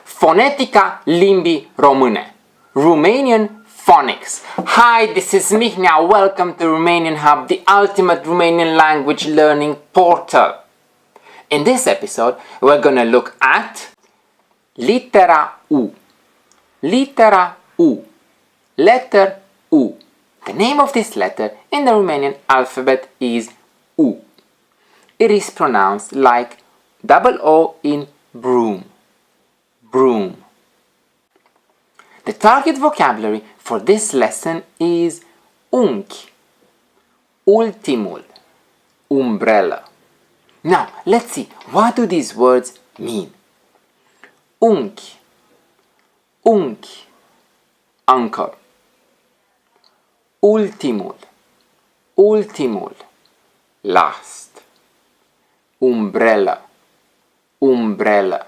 Fonetica limbii române. Romanian Phonics. Hi, this is Mihnea. Welcome to Romanian Hub, the ultimate Romanian language learning portal. In this episode, we're going to look at litera U. Litera U. Letter U. The name of this letter in the Romanian alphabet is U. It is pronounced like double O in broom. Broom. The target vocabulary for this lesson is unchi, ultimul, umbrelă. Now, let's see, what do these words mean? Unchi, unchi, uncle. Ultimul, ultimul, last. Umbrelă, umbrelă,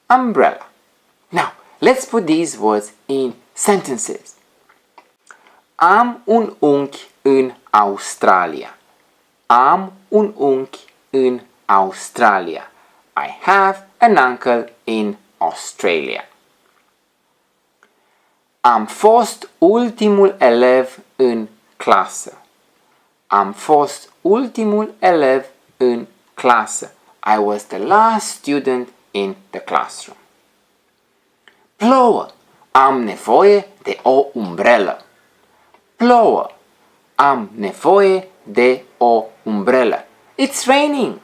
umbrella. Now, let's put these words in sentences. Am un unchi în Australia. Am un unchi în Australia. I have an uncle in Australia. Am fost ultimul elev în clasă. Am fost ultimul elev în clasă. I was the last student in the classroom. Plouă. Am nevoie de o umbrelă. Plouă. Am nevoie de o umbrelă. It's raining.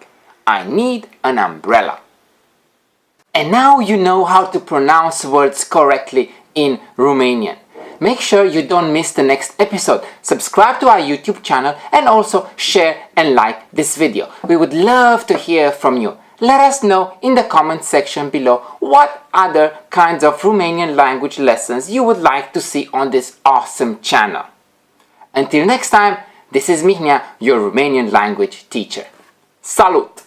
I need an umbrella. And now you know how to pronounce words correctly in Romanian. Make sure you don't miss the next episode. Subscribe to our YouTube channel and also share and like this video. We would love to hear from you. Let us know in the comment section below what other kinds of Romanian language lessons you would like to see on this awesome channel. Until next time, this is Mihnea, your Romanian language teacher. Salut!